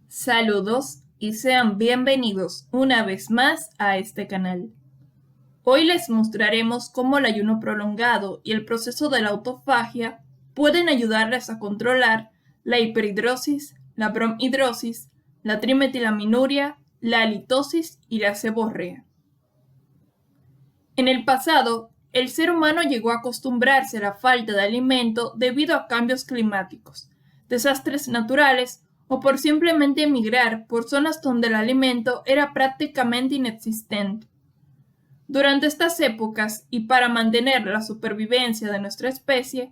Saludos y sean bienvenidos una vez más a este canal. Hoy les mostraremos cómo el ayuno prolongado y el proceso de la autofagia pueden ayudarles a controlar la hiperhidrosis, la bromhidrosis, la trimetilaminuria, la halitosis y la seborrea. En el pasado, el ser humano llegó a acostumbrarse a la falta de alimento debido a cambios climáticos, desastres naturales o por simplemente emigrar por zonas donde el alimento era prácticamente inexistente. Durante estas épocas, y para mantener la supervivencia de nuestra especie,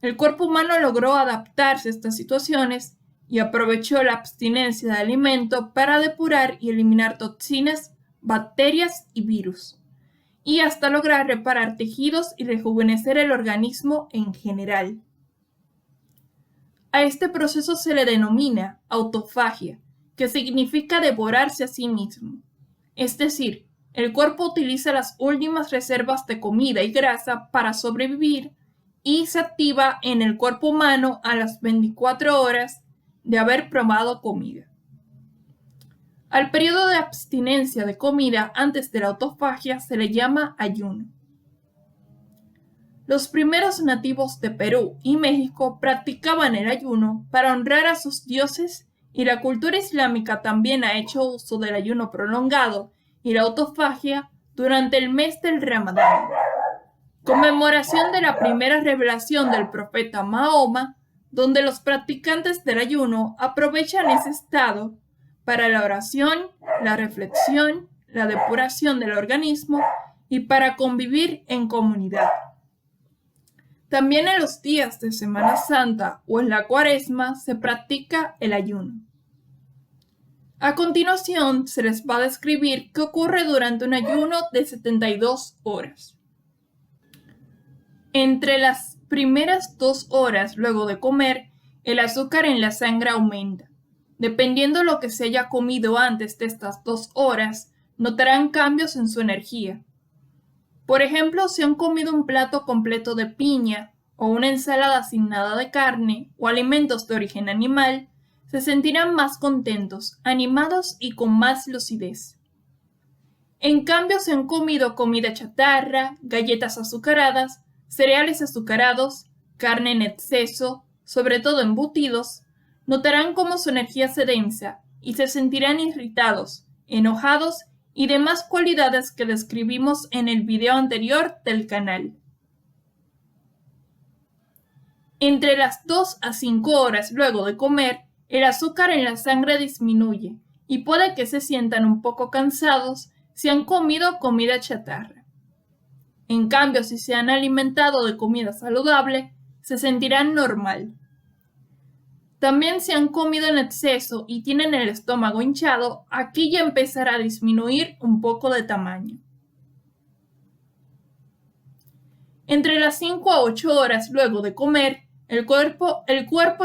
el cuerpo humano logró adaptarse a estas situaciones y aprovechó la abstinencia de alimento para depurar y eliminar toxinas, bacterias y virus, y hasta lograr reparar tejidos y rejuvenecer el organismo en general. A este proceso se le denomina autofagia, que significa devorarse a sí mismo. Es decir, el cuerpo utiliza las últimas reservas de comida y grasa para sobrevivir y se activa en el cuerpo humano a las 24 horas de haber probado comida. Al periodo de abstinencia de comida antes de la autofagia se le llama ayuno. Los primeros nativos de Perú y México practicaban el ayuno para honrar a sus dioses y la cultura islámica también ha hecho uso del ayuno prolongado y la autofagia durante el mes del Ramadán, conmemoración de la primera revelación del profeta Mahoma, donde los practicantes del ayuno aprovechan ese estado para la oración, la reflexión, la depuración del organismo y para convivir en comunidad. También en los días de Semana Santa o en la Cuaresma se practica el ayuno. A continuación se les va a describir qué ocurre durante un ayuno de 72 horas. Entre las primeras 2 horas luego de comer, el azúcar en la sangre aumenta. Dependiendo de lo que se haya comido antes de estas 2 horas, notarán cambios en su energía. Por ejemplo, si han comido un plato completo de piña o una ensalada sin nada de carne o alimentos de origen animal, se sentirán más contentos, animados y con más lucidez. En cambio, si han comido comida chatarra, galletas azucaradas, cereales azucarados, carne en exceso, sobre todo embutidos, notarán cómo su energía se densa y se sentirán irritados, enojados y demás cualidades que describimos en el video anterior del canal. Entre las 2 a 5 horas luego de comer, el azúcar en la sangre disminuye y puede que se sientan un poco cansados si han comido comida chatarra. En cambio, si se han alimentado de comida saludable, se sentirán normal. También si han comido en exceso y tienen el estómago hinchado, aquí ya empezará a disminuir un poco de tamaño. Entre las 5 a 8 horas luego de comer, el cuerpo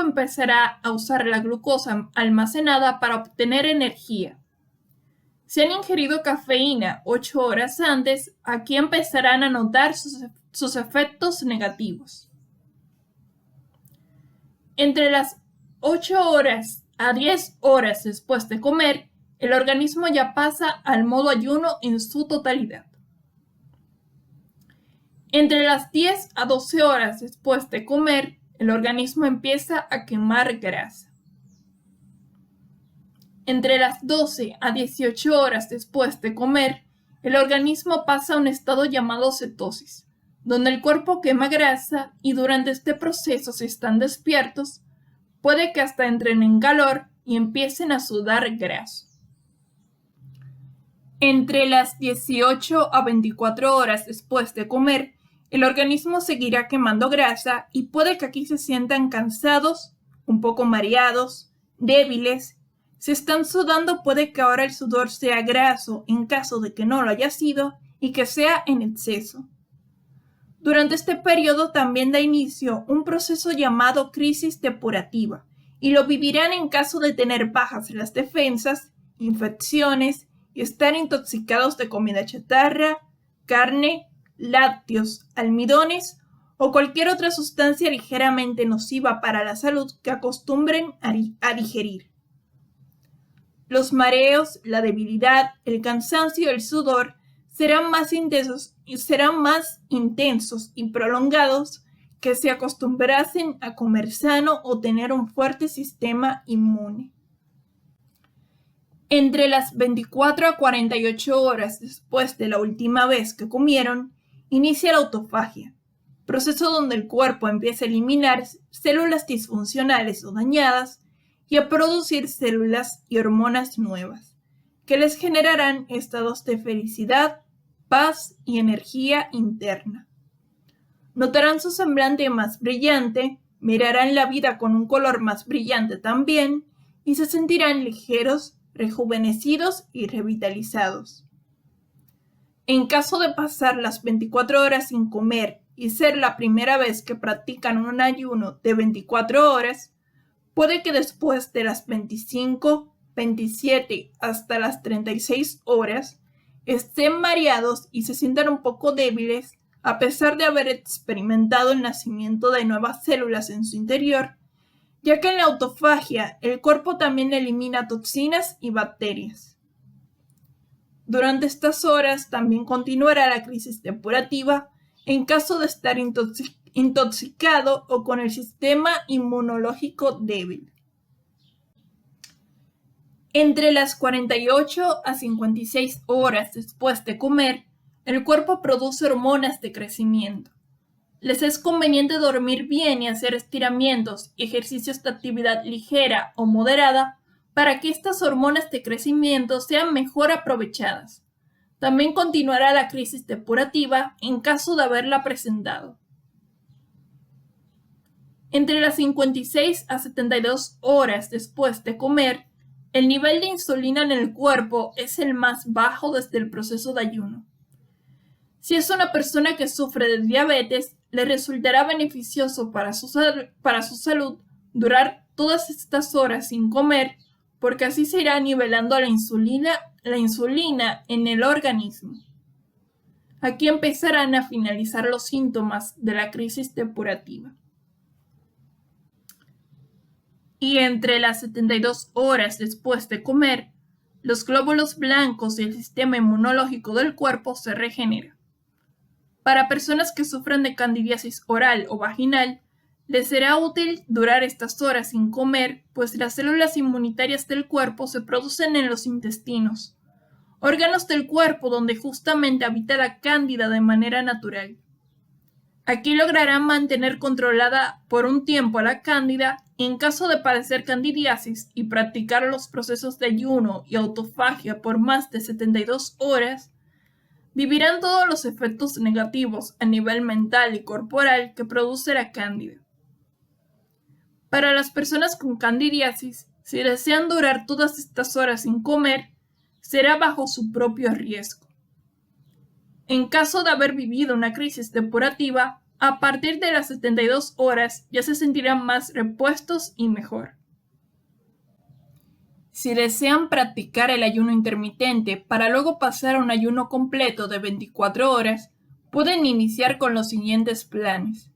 empezará a usar la glucosa almacenada para obtener energía. Si han ingerido cafeína 8 horas antes, aquí empezarán a notar sus efectos negativos. Entre las 8 horas a 10 horas después de comer, el organismo ya pasa al modo ayuno en su totalidad. Entre las 10 a 12 horas después de comer, el organismo empieza a quemar grasa. Entre las 12 a 18 horas después de comer, el organismo pasa a un estado llamado cetosis, donde el cuerpo quema grasa y durante este proceso, si están despiertos, puede que hasta entren en calor y empiecen a sudar graso. Entre las 18 a 24 horas después de comer, el organismo seguirá quemando grasa y puede que aquí se sientan cansados, un poco mareados, débiles. Si están sudando, puede que ahora el sudor sea graso en caso de que no lo haya sido y que sea en exceso. Durante este periodo también da inicio un proceso llamado crisis depurativa y lo vivirán en caso de tener bajas las defensas, infecciones y estar intoxicados de comida chatarra, carne, lácteos, almidones o cualquier otra sustancia ligeramente nociva para la salud que acostumbren a digerir. Los mareos, la debilidad, el cansancio y el sudor serán más intensos y prolongados que se acostumbrasen a comer sano o tener un fuerte sistema inmune. Entre las 24 a 48 horas después de la última vez que comieron, inicia la autofagia, proceso donde el cuerpo empieza a eliminar células disfuncionales o dañadas y a producir células y hormonas nuevas, que les generarán estados de felicidad, paz y energía interna. Notarán su semblante más brillante, mirarán la vida con un color más brillante también y se sentirán ligeros, rejuvenecidos y revitalizados. En caso de pasar las 24 horas sin comer y ser la primera vez que practican un ayuno de 24 horas, puede que después de las 25, 27 hasta las 36 horas estén mareados y se sientan un poco débiles a pesar de haber experimentado el nacimiento de nuevas células en su interior, ya que en la autofagia el cuerpo también elimina toxinas y bacterias. Durante estas horas también continuará la crisis depurativa en caso de estar intoxicado o con el sistema inmunológico débil. Entre las 48 a 56 horas después de comer, el cuerpo produce hormonas de crecimiento. Les es conveniente dormir bien y hacer estiramientos y ejercicios de actividad ligera o moderada para que estas hormonas de crecimiento sean mejor aprovechadas. También continuará la crisis depurativa en caso de haberla presentado. Entre las 56 a 72 horas después de comer, el nivel de insulina en el cuerpo es el más bajo desde el proceso de ayuno. Si es una persona que sufre de diabetes, le resultará beneficioso para su salud durar todas estas horas sin comer, porque así se irá nivelando la insulina en el organismo. Aquí empezarán a finalizar los síntomas de la crisis depurativa. Y entre las 72 horas después de comer, los glóbulos blancos y el sistema inmunológico del cuerpo se regeneran. Para personas que sufren de candidiasis oral o vaginal, les será útil durar estas horas sin comer, pues las células inmunitarias del cuerpo se producen en los intestinos, órganos del cuerpo donde justamente habita la cándida de manera natural. Aquí lograrán mantener controlada por un tiempo a la cándida y en caso de padecer candidiasis y practicar los procesos de ayuno y autofagia por más de 72 horas, vivirán todos los efectos negativos a nivel mental y corporal que produce la cándida. Para las personas con candidiasis, si desean durar todas estas horas sin comer, será bajo su propio riesgo. En caso de haber vivido una crisis depurativa, a partir de las 72 horas ya se sentirán más repuestos y mejor. Si desean practicar el ayuno intermitente para luego pasar a un ayuno completo de 24 horas, pueden iniciar con los siguientes planes.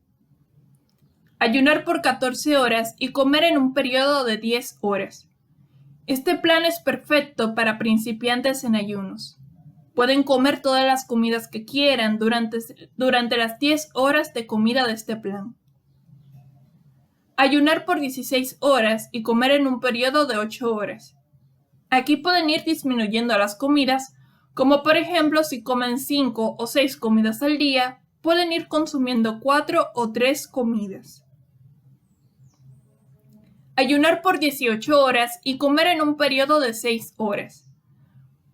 Ayunar por 14 horas y comer en un periodo de 10 horas. Este plan es perfecto para principiantes en ayunos. Pueden comer todas las comidas que quieran durante las 10 horas de comida de este plan. Ayunar por 16 horas y comer en un periodo de 8 horas. Aquí pueden ir disminuyendo las comidas, como por ejemplo si comen 5 o 6 comidas al día, pueden ir consumiendo 4 o 3 comidas. Ayunar por 18 horas y comer en un periodo de 6 horas.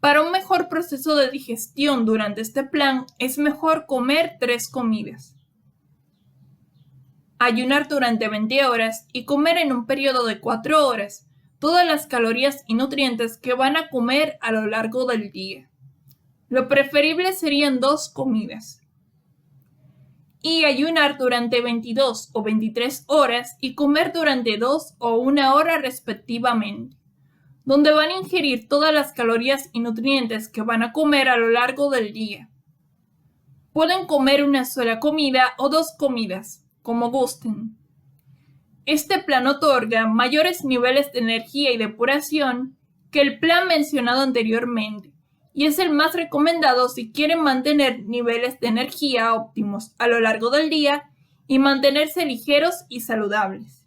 Para un mejor proceso de digestión durante este plan, es mejor comer 3 comidas. Ayunar durante 20 horas y comer en un periodo de 4 horas todas las calorías y nutrientes que van a comer a lo largo del día. Lo preferible serían 2 comidas. Y ayunar durante 22 o 23 horas y comer durante 2 o 1 hora respectivamente, donde van a ingerir todas las calorías y nutrientes que van a comer a lo largo del día. Pueden comer una sola comida o 2 comidas, como gusten. Este plan otorga mayores niveles de energía y depuración que el plan mencionado anteriormente y es el más recomendado si quieren mantener niveles de energía óptimos a lo largo del día y mantenerse ligeros y saludables.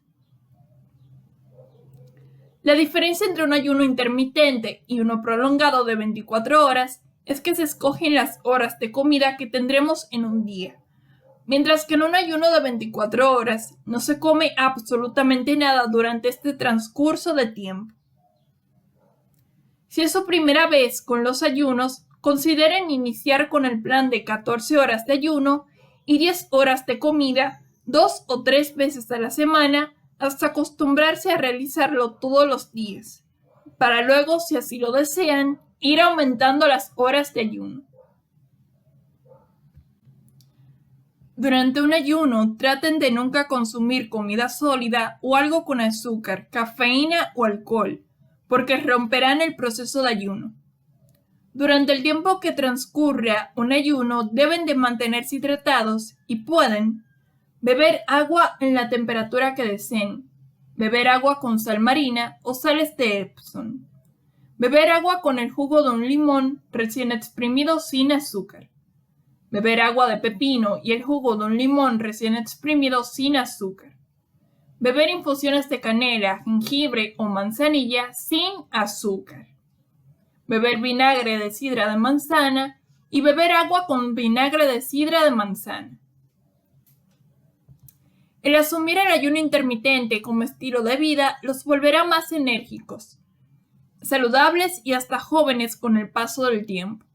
La diferencia entre un ayuno intermitente y uno prolongado de 24 horas es que se escogen las horas de comida que tendremos en un día, mientras que en un ayuno de 24 horas no se come absolutamente nada durante este transcurso de tiempo. Si es su primera vez con los ayunos, consideren iniciar con el plan de 14 horas de ayuno y 10 horas de comida 2 o 3 veces a la semana hasta acostumbrarse a realizarlo todos los días, para luego, si así lo desean, ir aumentando las horas de ayuno. Durante un ayuno, traten de nunca consumir comida sólida o algo con azúcar, cafeína o alcohol, porque romperán el proceso de ayuno. Durante el tiempo que transcurra un ayuno, deben de mantenerse hidratados y pueden beber agua en la temperatura que deseen, beber agua con sal marina o sales de Epsom, beber agua con el jugo de un limón recién exprimido sin azúcar, beber agua de pepino y el jugo de un limón recién exprimido sin azúcar, beber infusiones de canela, jengibre o manzanilla sin azúcar, beber vinagre de sidra de manzana y beber agua con vinagre de sidra de manzana. El asumir el ayuno intermitente como estilo de vida los volverá más enérgicos, saludables y hasta jóvenes con el paso del tiempo.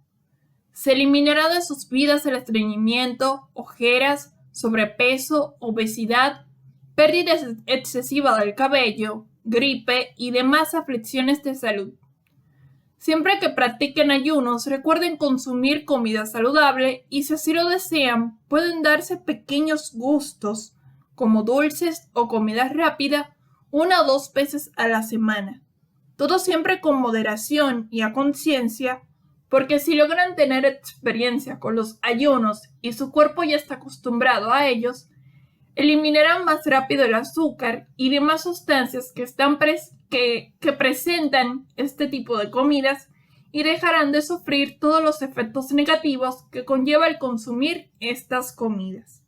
Se eliminará de sus vidas el estreñimiento, ojeras, sobrepeso, obesidad, pérdida excesiva del cabello, gripe y demás aflicciones de salud. Siempre que practiquen ayunos, recuerden consumir comida saludable y si así lo desean, pueden darse pequeños gustos como dulces o comida rápida 1 o 2 veces a la semana. Todo siempre con moderación y a conciencia, porque si logran tener experiencia con los ayunos y su cuerpo ya está acostumbrado a ellos, eliminarán más rápido el azúcar y demás sustancias que presentan este tipo de comidas y dejarán de sufrir todos los efectos negativos que conlleva el consumir estas comidas.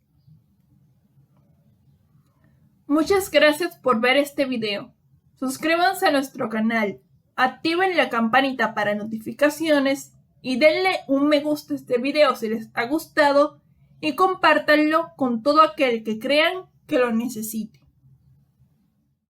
Muchas gracias por ver este video. Suscríbanse a nuestro canal, activen la campanita para notificaciones y denle un me gusta a este video si les ha gustado y compártanlo con todo aquel que crean que lo necesite.